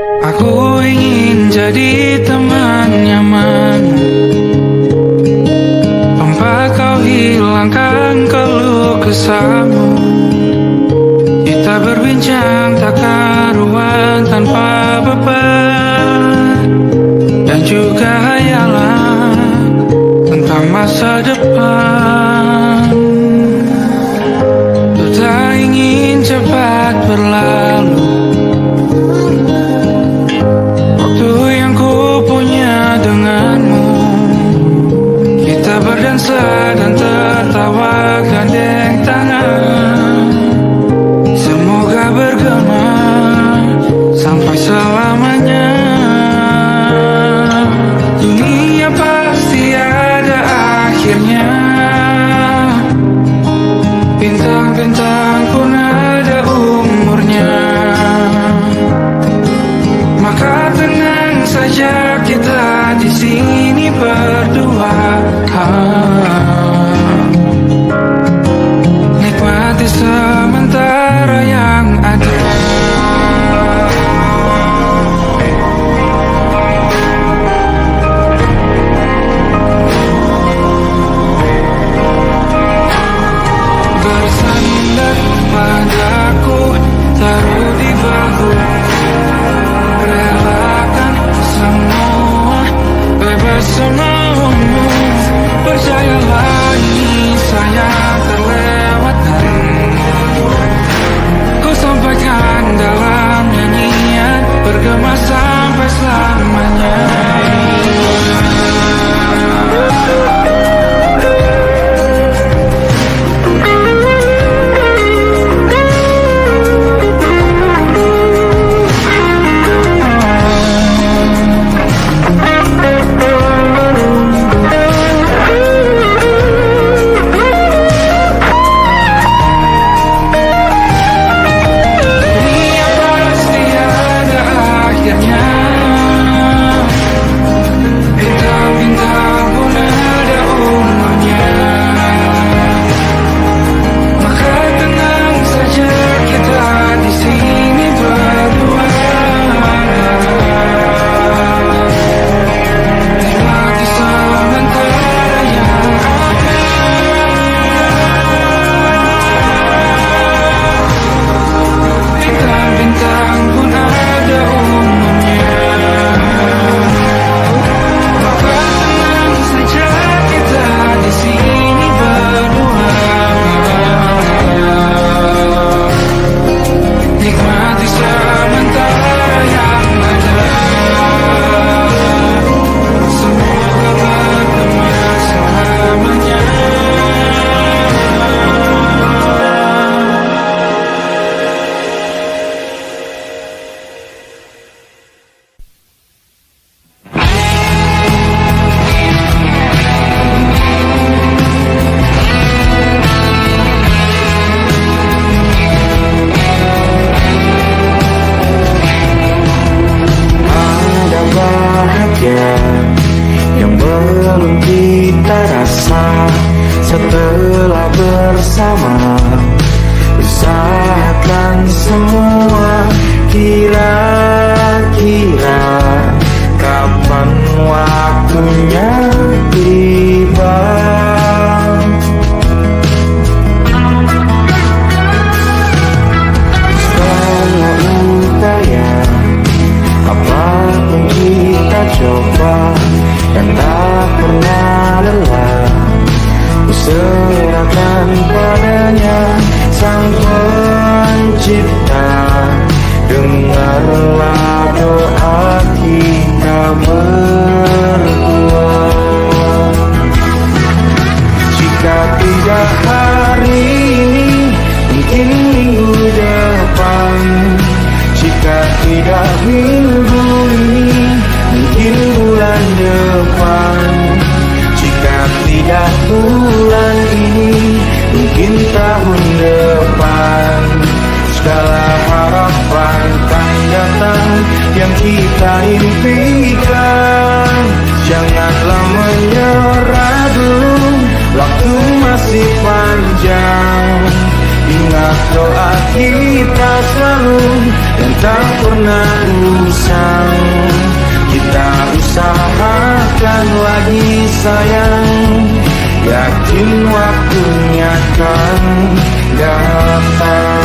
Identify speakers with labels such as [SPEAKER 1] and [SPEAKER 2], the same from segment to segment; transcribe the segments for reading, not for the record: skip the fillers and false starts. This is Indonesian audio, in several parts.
[SPEAKER 1] Aku ingin jadi teman nyaman, tempat kau hilangkan keluh kesahmu. Kita berbincang tak karuan tanpa beban, dan juga hayalan tentang masa depan. Ku tak ingin cepat berlalu waktu yang ku punya denganmu. Kita berdansa dan tertawa gandeng tangan, semoga bergema sampai selamanya. Dunia pasti ada akhirnya, bintang-bintang pun ada umurnya. Maka tenang saja kita di sini berdua, nikmati sementara yang ada. Bersandar padaku, taruh di bahu, relakan semua, bebas semaumu. Percayalah ini sayang terlewatkan, ku sampaikan dalam nyanyian, bergema sampai selamanya.
[SPEAKER 2] Yang belum kita rasa setelah bersama, usahakan semua. Kira-kira kapan waktunya tiba? Setelah upaya apapun kita coba, dan tak pernah lelah, ku serahkan padanya Sang Pencipta. Dengarlah doa kita berdua. Jika tidak hari ini, mungkin minggu depan. Jika tidak minggu ini, mungkin bulan depan. Jika tidak bulan ini, mungkin tahun depan. Segala harapan kan datang yang kita impikan. Janganlah menyerah dulu, waktu masih panjang. Ingat doa kita selalu dan tak pernah usang. Kita usahakan lagi sayang, yakin waktunya kan datang.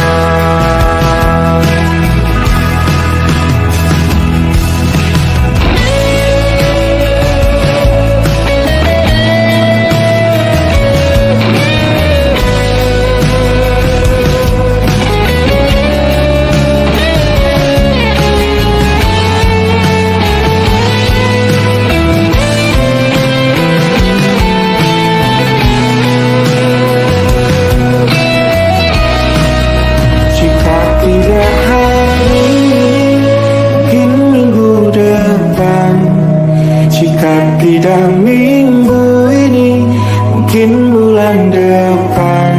[SPEAKER 2] Tidak minggu ini, mungkin bulan depan.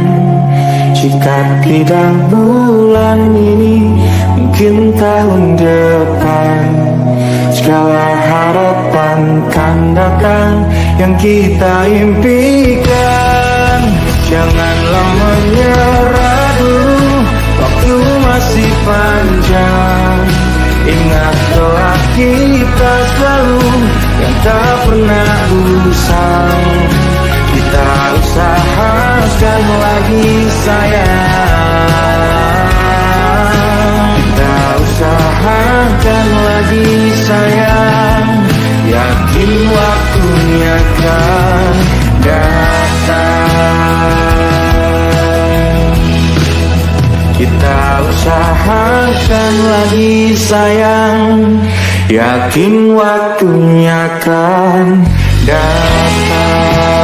[SPEAKER 2] Jika tidak bulan ini, mungkin tahun depan. Segala harapan kan datang yang kita impikan. Janganlah menyerah dulu, waktu masih panjang. Ingat doa kita selalu yang tak pernah usang. Kita usahakan lagi sayang. Kita usahakan lagi sayang, yakin waktunya kan datang. Kita usahakan lagi sayang, yakin waktunya kan datang.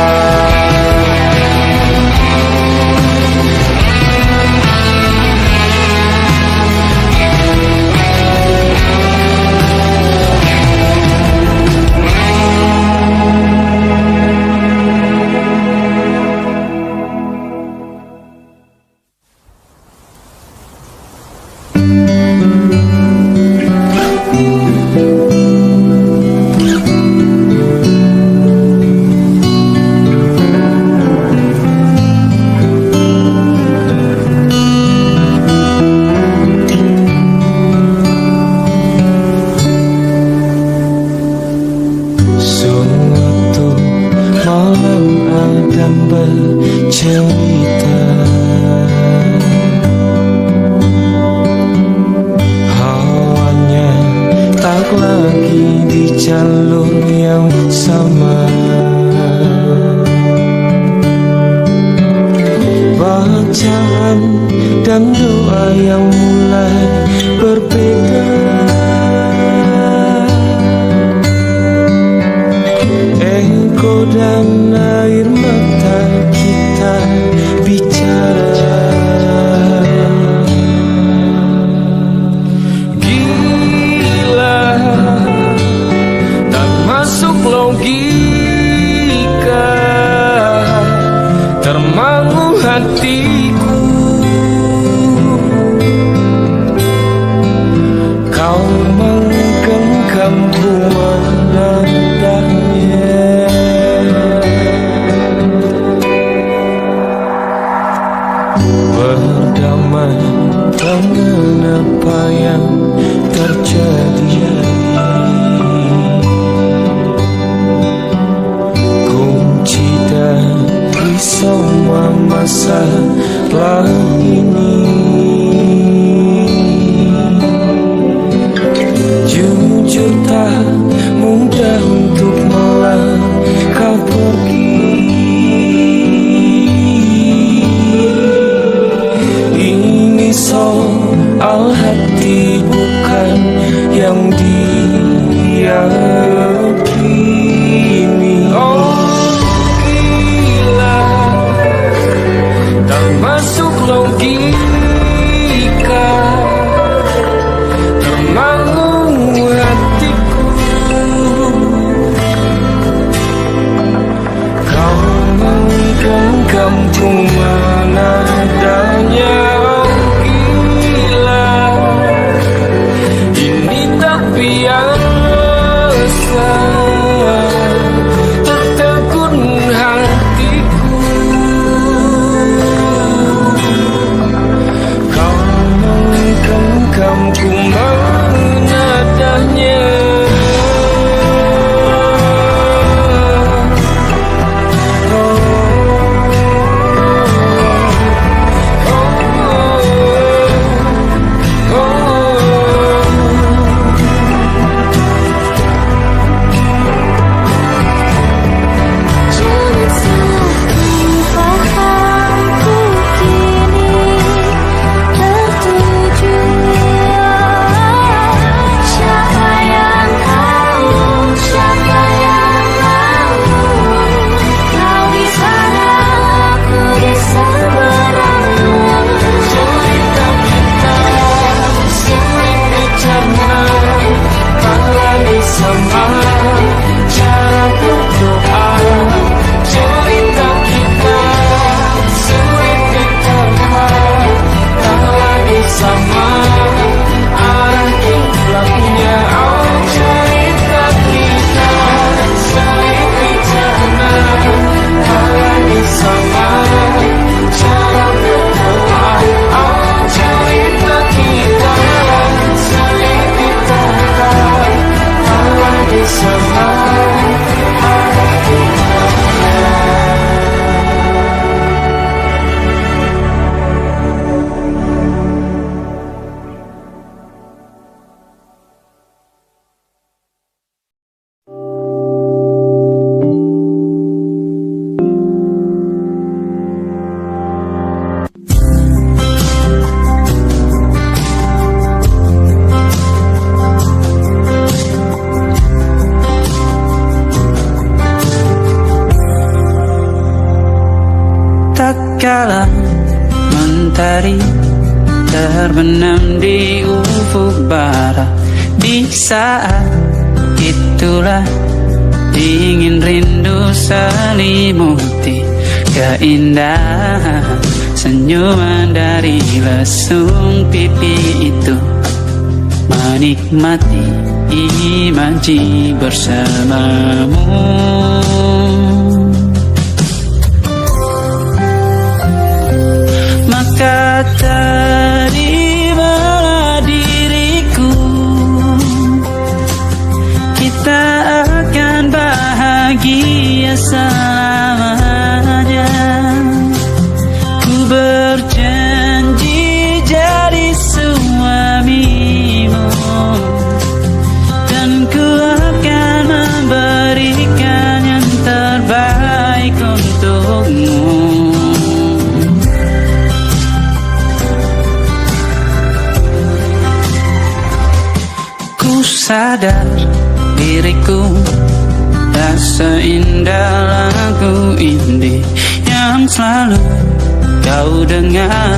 [SPEAKER 1] terbenam di ufuk barat. Di saat itulah dingin rindu selimuti keindahan senyuman dari lesung pipi itu. Menikmati imaji bersamamu. Maka terimalah diriku, kita akan bahagia selamanya. Ku berjanji jadi suamimu, dan ku akan memberikan yang terbaik untukmu. Ku sadar diriku tak seindah lagu indie yang selalu kau dengar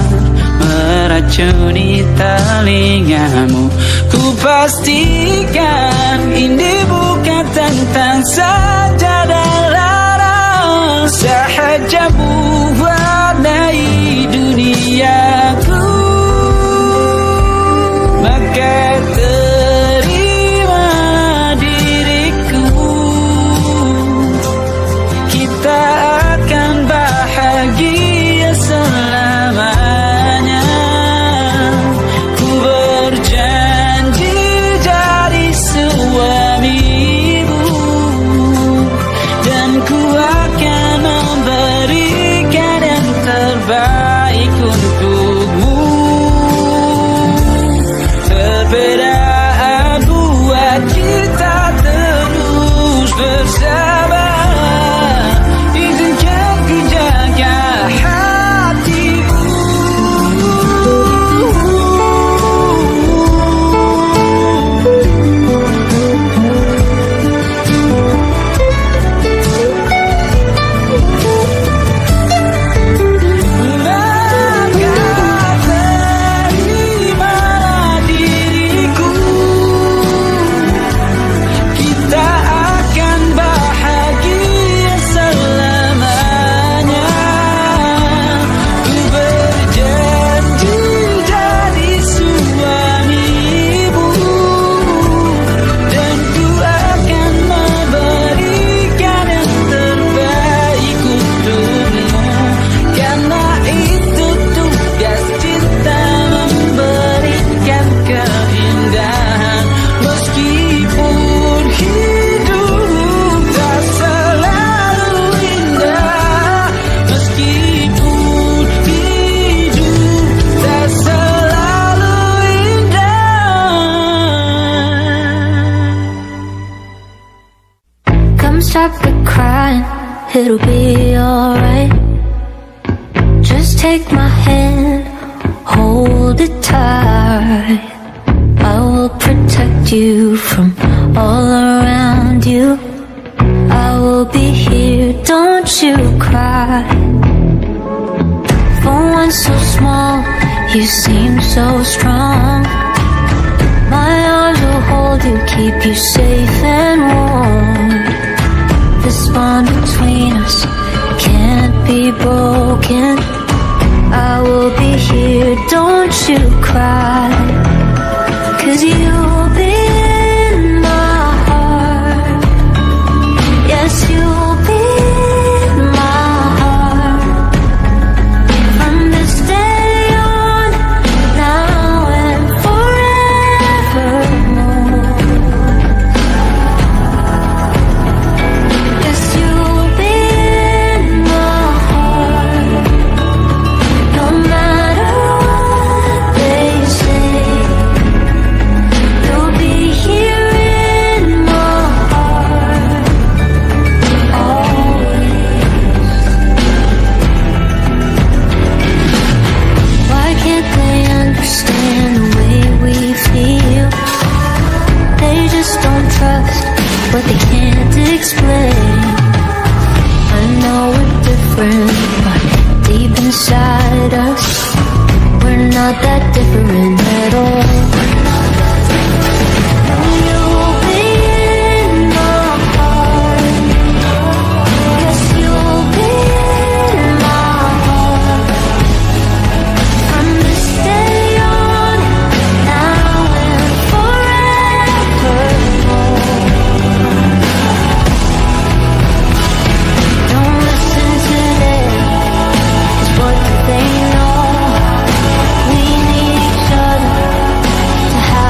[SPEAKER 1] meracuni telingamu. Ku pastikan indie bukan tentang sajadah larang, sahaja mewarnai duniaku. Maka terima diriku, kita akan bahagia selamanya. Ku berjanji jadi suamimu, dan ku akan memberikan yang terbaik untukmu. Perbedaan buat kita terus bersama. Izinkan ku jaga hatimu. Maka terimalah diriku, kita akan bahagia selamanya. Ku berjanji jadi suamimu, dan ku akan memberikan yang terbaik untukmu. Karena itu tugas cinta, memberikan keindahan. Meskipun hidup tak selalu indah, meskipun hidup tak selalu indah.
[SPEAKER 3] Come stop the crying, it'll be alright. Just take my hand, hold it tight. I will protect you from all around you. I will be here, don't you cry. For one so small, you seem so strong. My arms will hold you, keep you safe and warm. This bond between us can't be broken. I will be here, don't you cry. 'Cause you'll be in my heart. Yes, you'll be in my heart. From this day on, now and forevermore. Yes, you'll be in my heart. No matter what they say, you'll be here in my heart, always. Why can't they understand the way we feel? They just don't trust what they can't explain. I know we're different, but deep inside us, we're not that different at all. You'll be in my heart. Yes, you'll be in my heart. From this day on, now and forevermore. Don't listen to them, 'cause what do they know? We need each other to have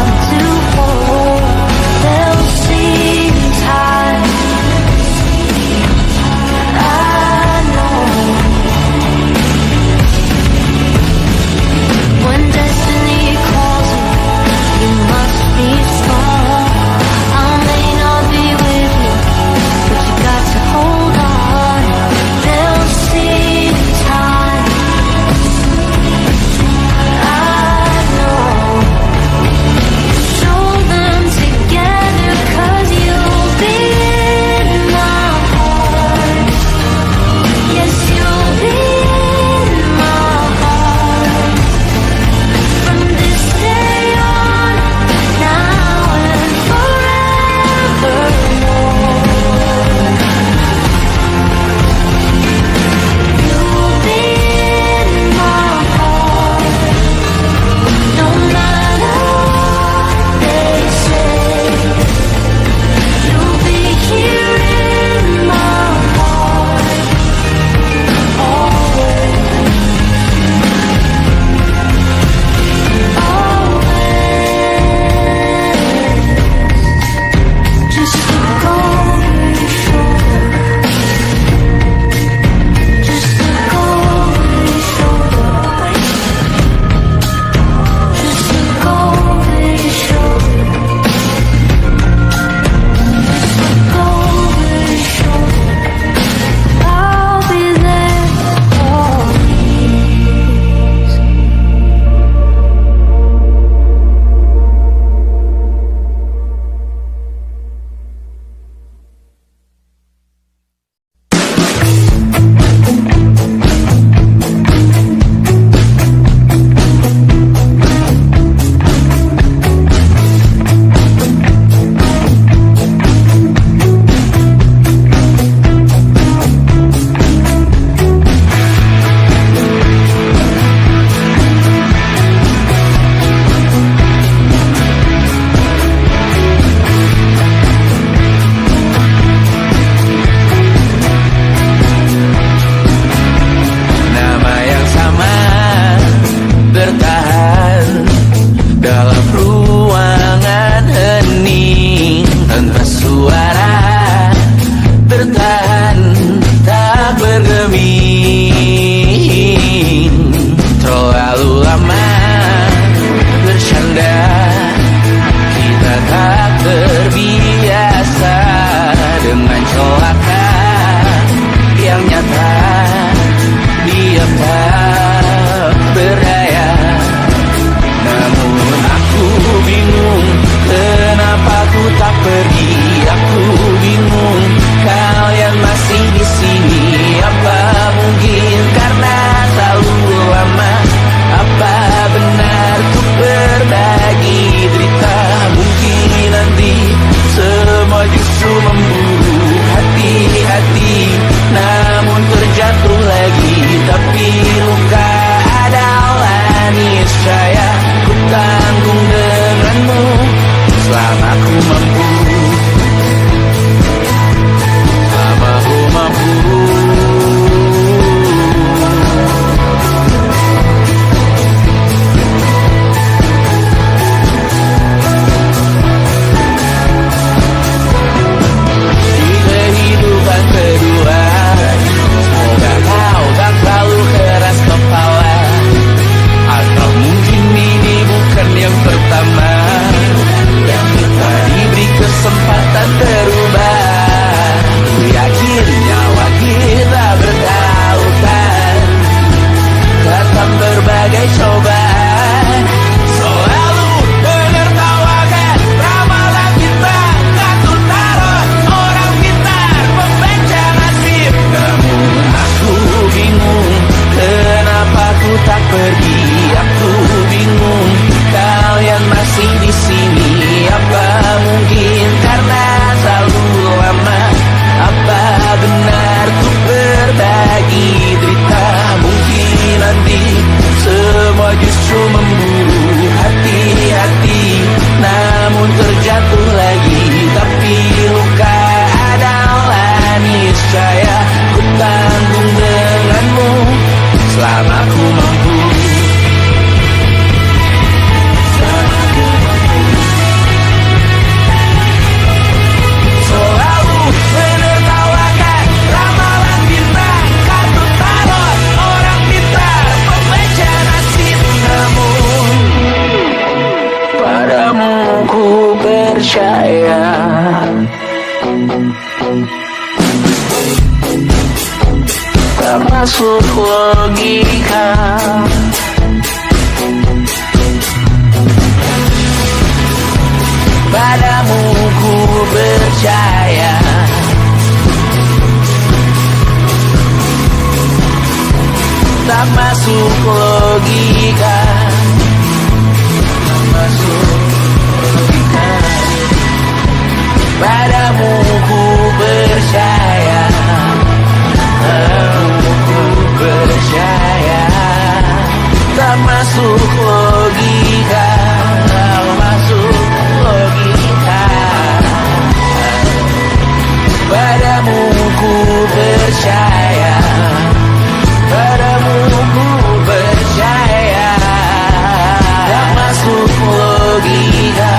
[SPEAKER 2] masuk logika. Padamu ku percaya, tak masuk logika, tak masuk logika. Padamu ku percaya, padamu ku percaya, tak masuk logika, tak masuk logika. Padamu ku percaya, padamu ku percaya, tak masuk logika,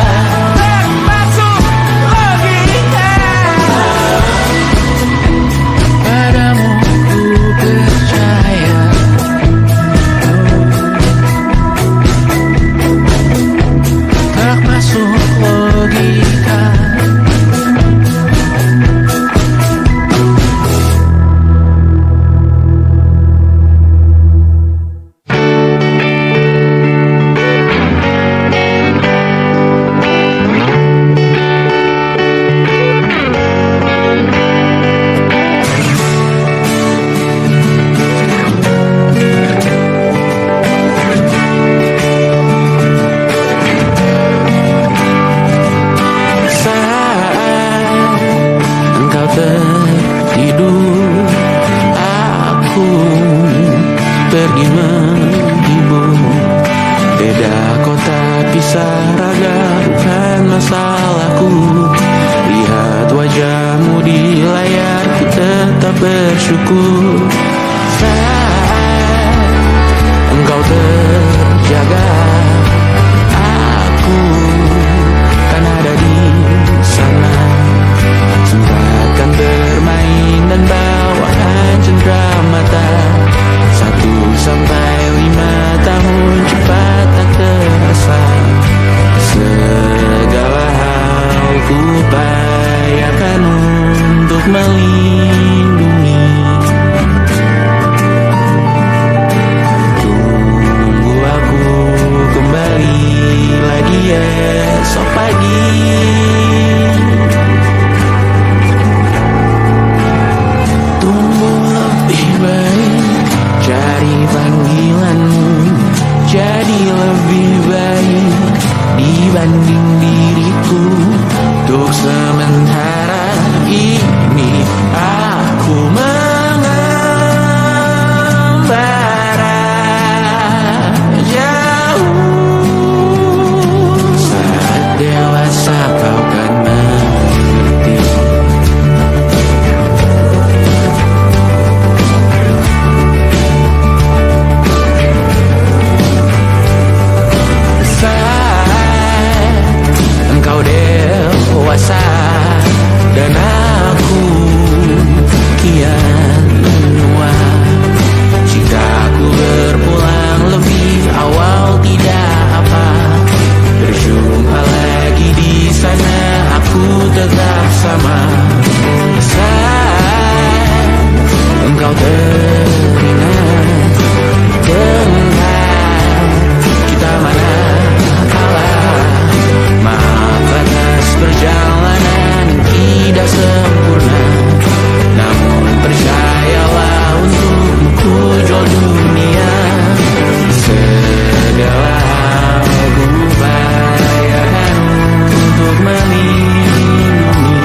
[SPEAKER 2] tak masuk logika. Padamu ku percaya, tak masuk logika. Pergi menghibur, beda kota pisah raga bukan masalahku. Lihat wajahmu di layar, ku tetap bersyukur. Saat engkau terjaga, aku kan ada di sana. Sempatkan bermain dan bawaan cendera mata. 1-5 tahun cepat tak terasa. Segala hal ku upayakan untuk melindungi. Tunggu aku kembali lagi esok pagi. Tumbuh lebih baik, cari panggilanmu, jadi lebih baik dibanding diriku. Untuk sementara ini aku mengembara jauh. Saat dewasa kau kan mengerti. Engkau dewasa dan aku kian menua. Cintaku berpulang lebih awal tidak apa. Berjumpa lagi di sana, aku tetap sama. Saat engkau teringat tentang kita mana kalah. Maaf atas perjalanan yang tidak sempurna, namun percayalah untukmu ku jual dunia. Segala hal ku upayakan untuk melindungi.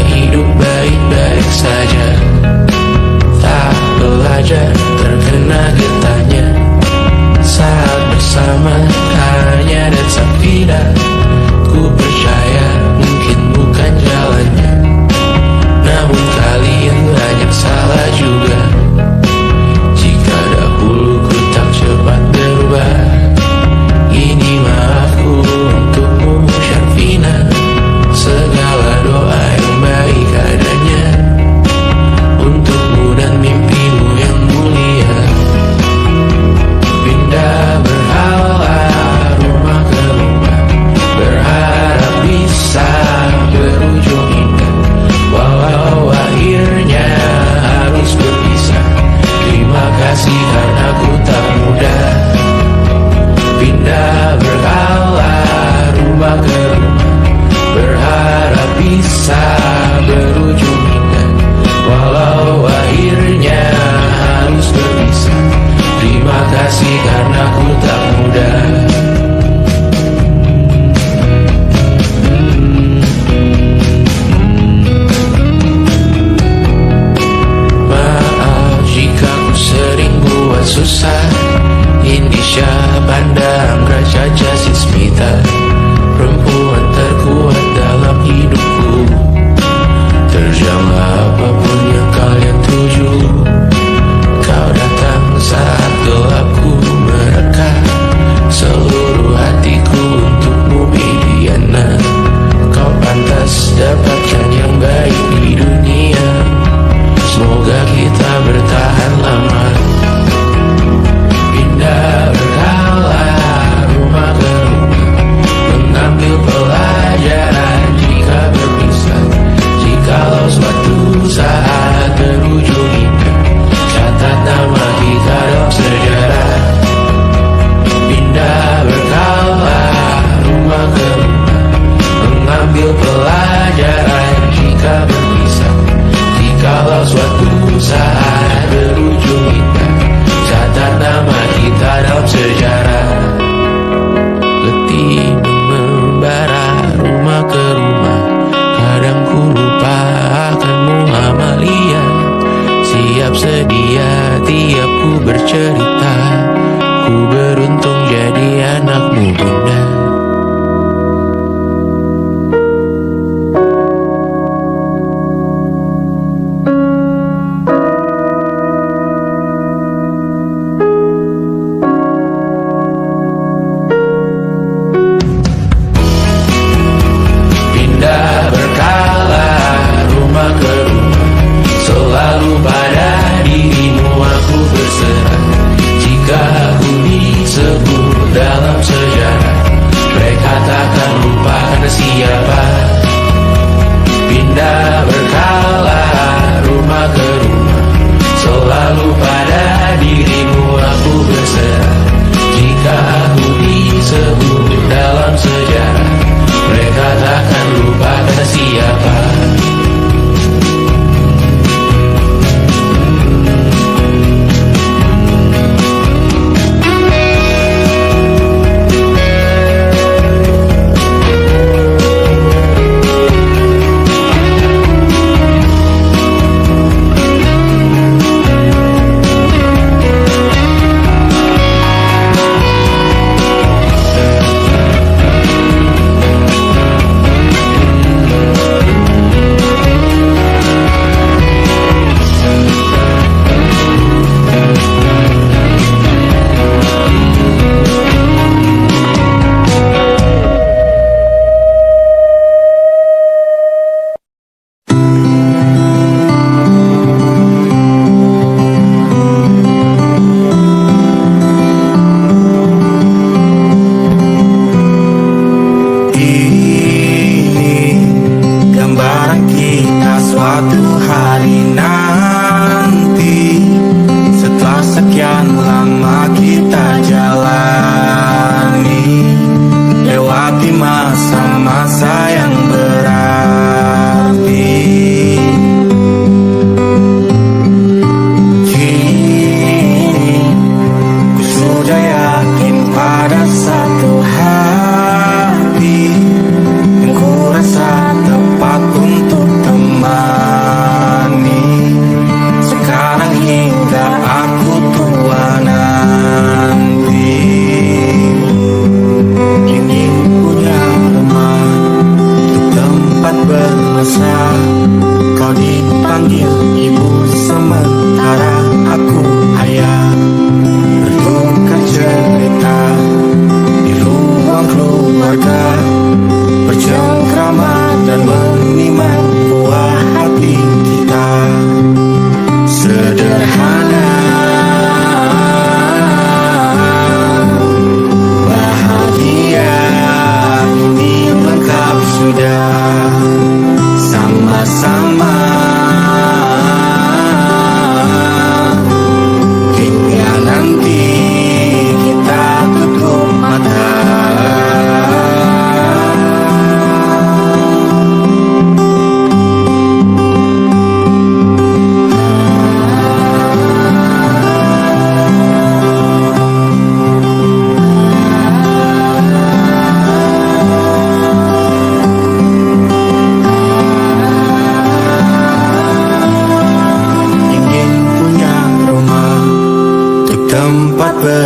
[SPEAKER 2] hidup baik-baik saja. Tak belajar terkena getahnya. Saat bersama hanya dan tidak. Ku percaya mungkin bukan jalannya. Namun kalian banyak salah juga. Jika dahulu ku tak cepat berubah. Ini maafku untukmu Syarfina. Segala doa yang baik adanya untukmu dan mimpimu yang mulia. Pindah berhala rumah ke rumah, berharap bisa berujung indah. Walau akhirnya harus berpisah. Terima kasih karena ku tak mudah. Pindah berhala rumah ke rumah, berharap bisa berujung indah. Walau akhirnya harus berpisah. Terima kasih karena ku tak mudah. Maaf jika ku sering buat susah. Indonesia Pandang Raja Jasismita, perempuan terkuat dalam hidupku. Terjanglah apapun yang kalian tuju. Kau datang saat gelapku mereka. Seluruh hatiku untukmu Bibiana. Kau pantas dapatkan yang baik di dunia. Semoga kita bertahan lama. Pindah berhala rumah ke rumah, mengambil pelajaran jika berpisah. Jikalau suatu saat berujung indah, catat nama kita dalam sejarah. Pindah berhala rumah ke rumah, mengambil pelajaran jika berpisah. Jikalau suatu saat berujung indah, catat nama kita dalam sejarah. Letih mengembara rumah ke rumah, kadang ku lupa akanmu Amalia. Siap sedia tiap ku bercerita. Ku beruntung jadi anakmu bunda. Pindah berkala rumah ke rumah, selalu pada dirimu aku berserah. Jika aku disebut dalam sejarah, mereka takkan lupa karena siapa. Pindah berkala rumah ke rumah, selalu pada dirimu aku berserah. Jika aku disebut dalam sejarah, mereka takkan lupa karena siapa. Tepat untuk teman.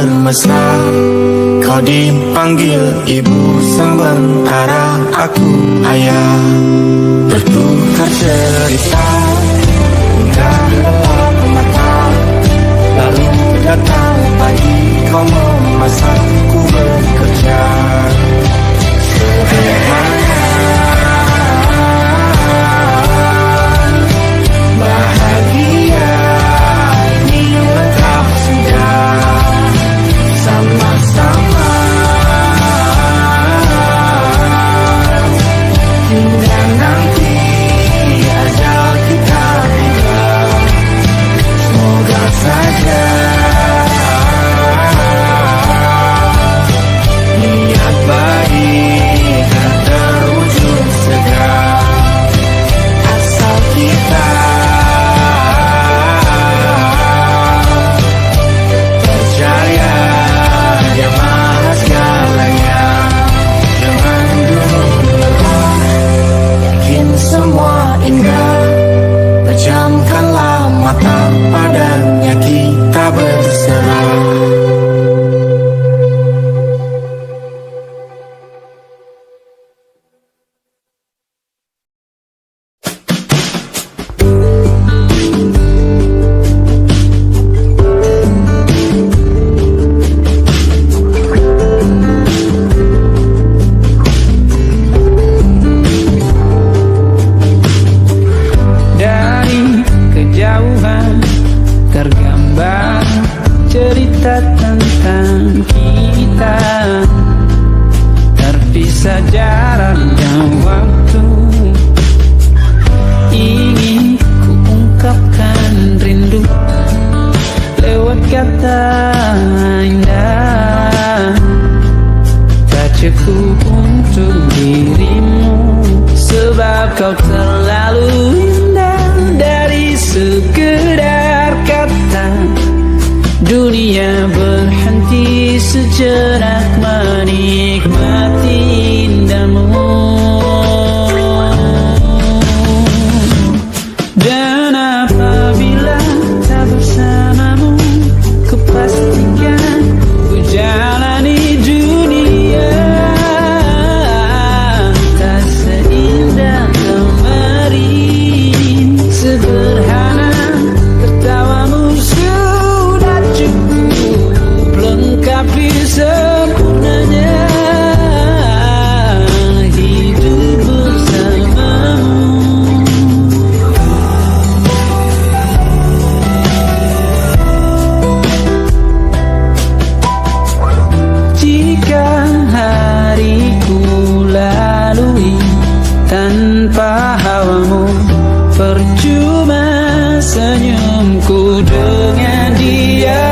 [SPEAKER 4] bermesra. Kau dipanggil ibu sementara aku ayah. Bertukar cerita hingga gelap mata. Lalu datang pagi kau memasak, ku bekerja. Sederhana, bahagia ini lengkap sudah sama-sama. Hingga nanti ajal kita tiba, semoga saja niat baik terwujud segera, asal kita percaya Dia Maha segalanya. Jangan dulu lelah, yakin semua indah. Pejamkanlah mata, padanya kita berserah.
[SPEAKER 1] Dari kejauhan tergambar cerita tentang kita, terpisah jarak dan waktu. Ingin ku ungkapkan rindu lewat kata indah. Tak cukup untuk dirimu, sebab kau terlalu indah. Dari sekedar kata, dunia berhenti sejenak menikmati indahmu. Dan apabila tak bersamamu, ku pastikan ku jalani dunia tak seindah kemarin. Sederhana, tertawamu sudah cukup lengkapi sempurnanya hidup bersamamu. Jika hariku lalui tanpa hawamu, percuma senyumku dengan dia.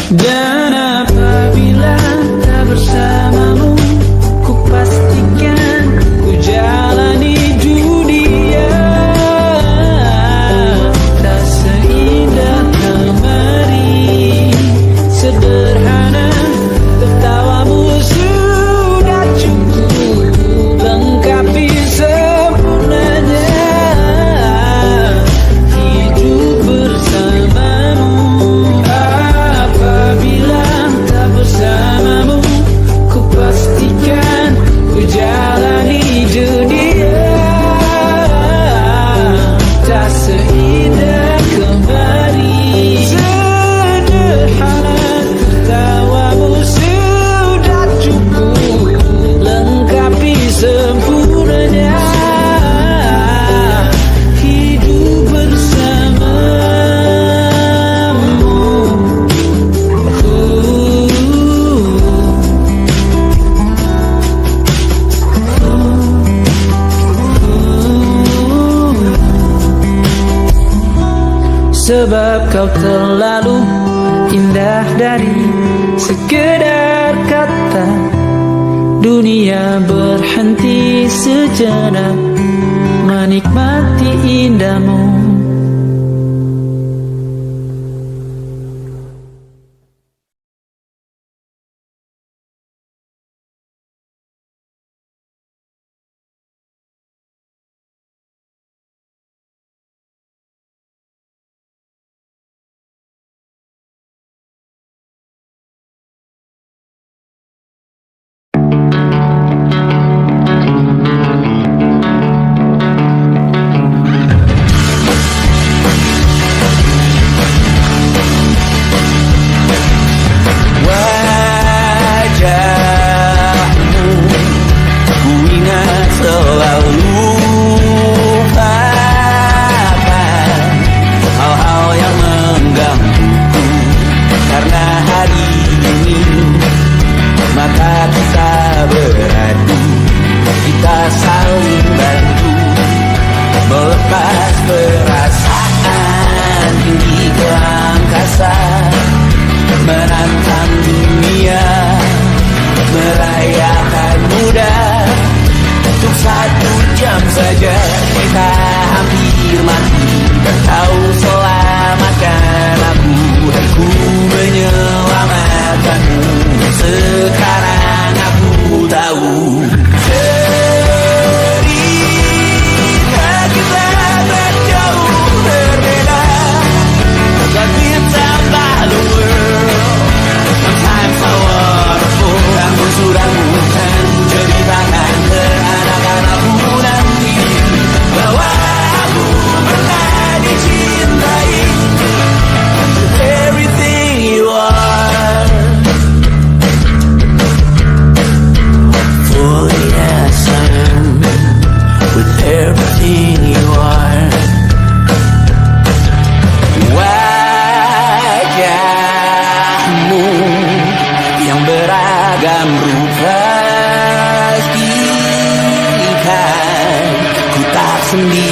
[SPEAKER 1] Dan apabila tak bersamamu, ku pastikan ku jalani dunia tak seindah kemarin. Sederhana, tertawamu sudah cukup lengkapi sempurnanya hidup bersamamu. Apabila tak bersamamu, ku pastikan ku jalani dunia tak seindah kemarin. Sederhana, tertawamu sudah cukup lengkapi sempurnanya hidup bersamamu. Sebab kau terlalu indah dari sekedar kata, dunia berhenti sejenak menikmati indahmu.
[SPEAKER 2] kita hampir mati, dan kau selamatkan aku, dan ku menyelamatkanmu. Sekarang aku tahu cerita kita tak jauh berbeda, but it's about the world. Sometimes I wonderful. Kamu sudah bukan ceritakan ke anak-anakku nanti bahwa aku pernah dicintai. Everything you are, fully as I am, with everything you are. Wajahmu yang beragam rupa, pastikan ku tak sendiri.